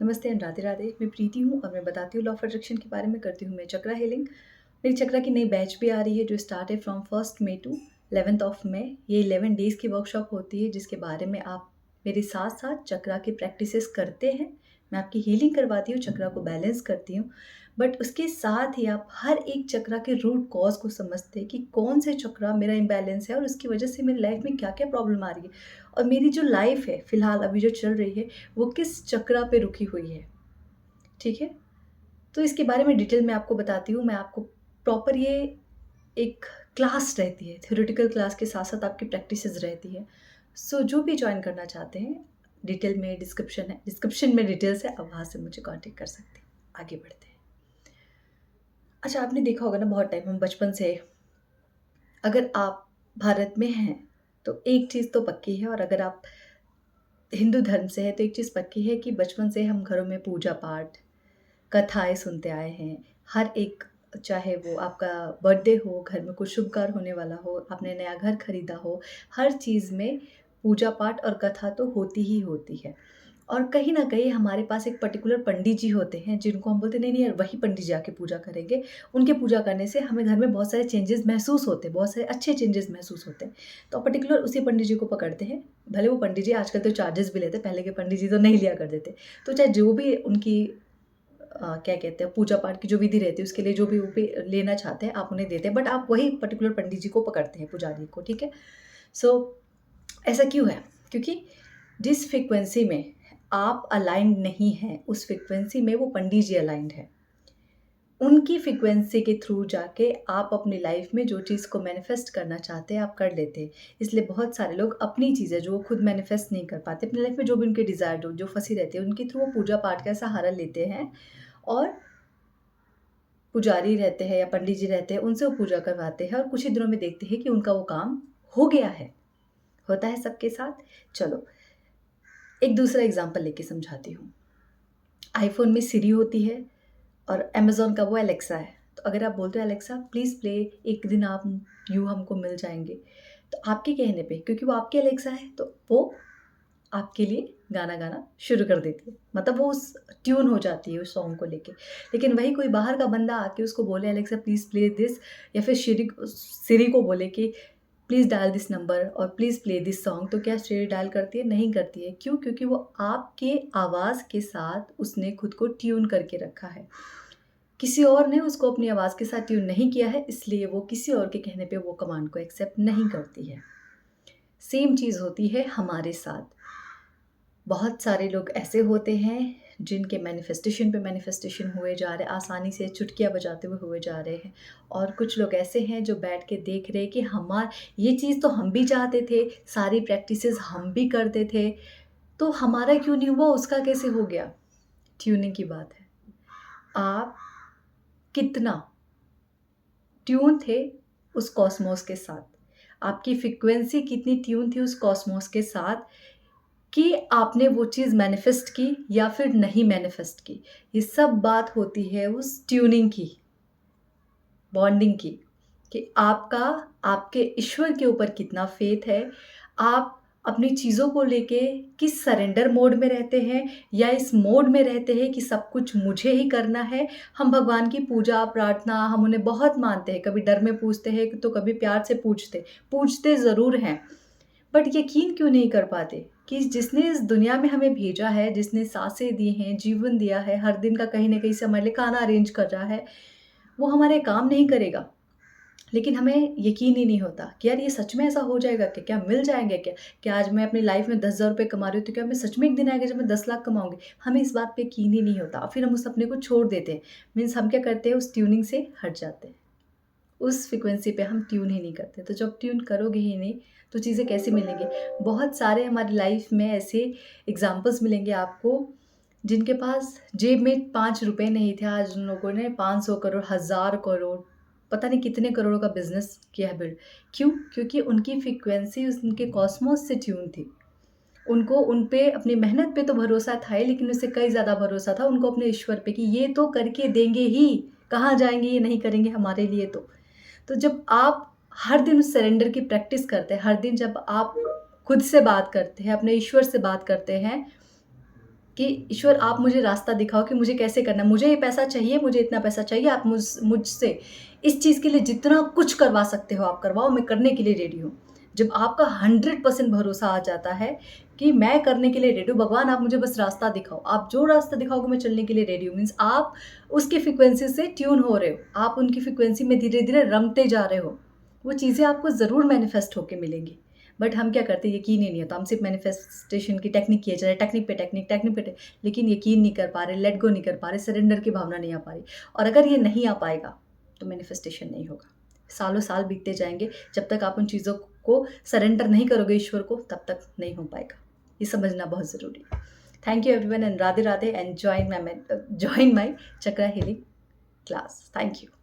नमस्ते एंड राधे राधे। मैं प्रीति हूँ और मैं बताती हूँ लॉ ऑफ अट्रैक्शन के बारे में, करती हूँ मैं चक्रा हीलिंग। मेरी चक्रा की नई बैच भी आ रही है जो स्टार्ट है फ्रॉम 1 मई टू 11 मई। ये 11 डेज़ की वर्कशॉप होती है जिसके बारे में आप मेरे साथ साथ चक्रा की प्रैक्टिसेस करते हैं। मैं आपकी हीलिंग करवाती हूँ, चक्रा को बैलेंस करती हूँ। बट उसके साथ ही आप हर एक चक्रा के रूट कॉज को समझते हैं कि कौन से चक्रा मेरा इम्बैलेंस है और उसकी वजह से मेरी लाइफ में क्या क्या प्रॉब्लम आ रही है और मेरी जो लाइफ है फ़िलहाल अभी जो चल रही है वो किस चक्रा पे रुकी हुई है। ठीक है? तो इसके बारे में डिटेल में आपको बताती हूँ। मैं आपको प्रॉपर ये एक क्लास रहती है, थ्योरेटिकल क्लास के साथ-साथ आपकी प्रैक्टिसेस रहती है। सो जो भी जॉइन करना चाहते हैं, डिटेल में डिस्क्रिप्शन है, डिस्क्रिप्शन में डिटेल्स है, आप वहाँ से मुझे कॉन्टैक्ट कर सकते हैं। आगे बढ़ते हैं। अच्छा, आपने देखा होगा ना बहुत टाइम हम बचपन से, अगर आप भारत में हैं, तो एक चीज़ तो पक्की है, और अगर आप हिंदू धर्म से हैं, तो एक चीज़ पक्की है कि बचपन से हम घरों में पूजा-पाठ, कथाएँ सुनते आए हैं। हर एक, चाहे वो आपका बर्थडे हो, घर में कुछ शुभ कार्य होने वाला हो, आपने नया घर खरीदा हो, हर चीज़ में पूजा-पाठ और कथा तो होती ही होती है। और कहीं न कहीं हमारे पास एक पर्टिकुलर पंडित जी होते हैं जिनको हम बोलते हैं नहीं, नहीं यार वही पंडित जी आके पूजा करेंगे। उनके पूजा करने से हमें घर में बहुत सारे चेंजेस महसूस होते हैं, बहुत सारे अच्छे चेंजेस महसूस होते हैं। तो पर्टिकुलर उसी पंडित जी को पकड़ते हैं। भले वो पंडित जी आजकल तो चार्जेस भी लेते हैं, पहले के पंडित जी तो नहीं लिया करते थे। तो चाहे जो भी उनकी क्या कहते हैं, पूजा पाठ की जो विधि रहती है उसके लिए जो भी वो पे लेना चाहते हैं आप उन्हें देते हैं, बट आप वही पर्टिकुलर पंडित जी को पकड़ते हैं, पुजारी को, ठीक है। सो ऐसा क्यों है? क्योंकि जिस फ्रीक्वेंसी में आप अलाइंड नहीं हैं उस फ्रीक्वेंसी में वो पंडित जी अलाइंड है। उनकी फ्रीक्वेंसी के थ्रू जाके आप अपनी लाइफ में जो चीज़ को मैनिफेस्ट करना चाहते हैं आप कर लेते हैं। इसलिए बहुत सारे लोग अपनी चीज़ें जो वो खुद मैनिफेस्ट नहीं कर पाते अपनी लाइफ में, जो भी उनके डिज़ायर जो फंसी रहती है उनके थ्रू वो पूजा पाठ का सहारा लेते हैं, और पुजारी रहते हैं या पंडित जी रहते हैं, उनसे वो पूजा करवाते हैं और कुछ ही दिनों में देखते हैं कि उनका वो काम हो गया है। होता है सबके साथ। चलो, एक दूसरा एग्ज़ाम्पल लेके समझाती हूँ। आईफ़ोन में सिरी होती है और अमेज़न का वो एलेक्सा है। तो अगर आप बोलते हो एलेक्सा प्लीज़ प्ले एक दिन आप यूँ हमको मिल जाएँगे, तो आपके कहने पे, क्योंकि वो आपकी एलेक्सा है, तो वो आपके लिए गाना गाना शुरू कर देती है। मतलब वो उस ट्यून हो जाती है उस सॉन्ग को लेके। लेकिन वही कोई बाहर का बंदा आके उसको बोले एलेक्सा प्लीज़ प्ले दिस, या फिर सिरी को बोले कि प्लीज़ डायल दिस नंबर और प्लीज़ प्ले दिस सॉन्ग, तो क्या सिरी डायल करती है? नहीं करती है। क्यों? क्योंकि वो आपके आवाज़ के साथ उसने खुद को ट्यून करके रखा है। किसी और ने उसको अपनी आवाज़ के साथ ट्यून नहीं किया है, इसलिए वो किसी और के कहने पे वो कमांड को एक्सेप्ट नहीं करती है। सेम चीज़ होती है हमारे साथ। बहुत सारे लोग ऐसे होते हैं जिनके मैनिफेस्टेशन पे मैनिफेस्टेशन हुए जा रहे हैं, आसानी से चुटकियाँ बजाते हुए जा रहे हैं। और कुछ लोग ऐसे हैं जो बैठ के देख रहे हैं कि हमार ये चीज़ तो हम भी चाहते थे, सारी प्रैक्टिसेस हम भी करते थे, तो हमारा क्यों नहीं हुआ, उसका कैसे हो गया? ट्यूनिंग की बात है। आप कितना ट्यून थे उस कॉस्मोस के साथ, आपकी फ्रीक्वेंसी कितनी ट्यून थी उस कॉस्मोस के साथ कि आपने वो चीज़ मैनिफेस्ट की या फिर नहीं मैनिफेस्ट की। ये सब बात होती है उस ट्यूनिंग की, बॉन्डिंग की, कि आपका आपके ईश्वर के ऊपर कितना फ़ेथ है, आप अपनी चीज़ों को लेके किस सरेंडर मोड में रहते हैं या इस मोड में रहते हैं कि सब कुछ मुझे ही करना है। हम भगवान की पूजा, प्रार्थना हम उन्हें बहुत मानते हैं, कभी डर में पूजते हैं तो कभी प्यार से पूजते ज़रूर हैं। बट यकीन क्यों नहीं कर पाते कि जिसने इस दुनिया में हमें भेजा है, जिसने साँसें दी हैं, जीवन दिया है, हर दिन का कहीं न कहीं से हमारे लिए खाना अरेंज कर रहा है, वो हमारे काम नहीं करेगा। लेकिन हमें यकीन ही नहीं होता कि यार ये सच में ऐसा हो जाएगा क्या? क्या मिल जाएँगे क्या? क्या आज मैं अपनी लाइफ़ में 10,000 रुपए कमा रही हूँ, तो क्या मैं सच में एक दिन आएगा जब मैं 10 लाख कमाऊँगी? हमें इस बात पे यकीन ही नहीं होता और फिर हम उस सपने को छोड़ देते हैं। मीन्स हम क्या करते हैं, उस ट्यूनिंग से हट जाते हैं। उस फ्रीक्वेंसी पे हम ट्यून ही नहीं करते। तो जब ट्यून करोगे ही नहीं, तो चीज़ें कैसे मिलेंगी? बहुत सारे हमारी लाइफ़ में ऐसे एग्ज़ाम्पल्स मिलेंगे आपको, जिनके पास जेब में 5 रुपए नहीं थे, आज उन लोगों ने 500 करोड़, 1000 करोड़, पता नहीं कितने करोड़ों का बिज़नेस किया है बिल्ड। क्यों? क्योंकि उनकी फ्रीक्वेंसी उनके कॉस्मोस से ट्यून थी। उनको उन पे अपनी मेहनत पे तो भरोसा था ही, लेकिन उससे कहीं ज़्यादा भरोसा था उनको अपने ईश्वर पे कि ये तो करके देंगे ही, कहाँ जाएँगे ये नहीं करेंगे हमारे लिए तो। तो जब आप हर दिन उस सरेंडर की प्रैक्टिस करते हैं, हर दिन जब आप खुद से बात करते हैं, अपने ईश्वर से बात करते हैं, कि ईश्वर आप मुझे रास्ता दिखाओ कि मुझे कैसे करना है। मुझे ये पैसा चाहिए, मुझे इतना पैसा चाहिए, आप मुझसे इस चीज़ के लिए जितना कुछ करवा सकते हो आप करवाओ, मैं करने के लिए रेडी हूँ। जब आपका 100% भरोसा आ जाता है कि मैं करने के लिए रेडी हूँ, भगवान आप मुझे बस रास्ता दिखाओ, आप जो रास्ता दिखाओगे मैं चलने के लिए रेडी हूँ, मीन्स आप उसकी फ्रीक्वेंसी से ट्यून हो रहे हो, आप उनकी फ्रीक्वेंसी में धीरे-धीरे रमते जा रहे हो। वो चीज़ें आपको ज़रूर मैनिफेस्ट होके मिलेंगी। बट हम क्या करते हैं, यकीन ही नहीं होता, हम सिर्फ मैनिफेस्टेशन की टेक्निक किए जा रहे हैं, टेक्निक पे टेक्निक, टेक्निक पे लेकिन यकीन नहीं कर पा रहे, लेट गो नहीं कर पा रहे, सरेंडर की भावना नहीं आ पा रही। और अगर ये नहीं आ पाएगा तो मैनिफेस्टेशन नहीं होगा। सालों साल बीतते जाएंगे, जब तक आप उन चीज़ों को सरेंडर नहीं करोगे ईश्वर को, तब तक नहीं हो पाएगा। ये समझना बहुत ज़रूरी है। Thank you everyone and Radhe Radhe and join my chakra healing class. Thank you.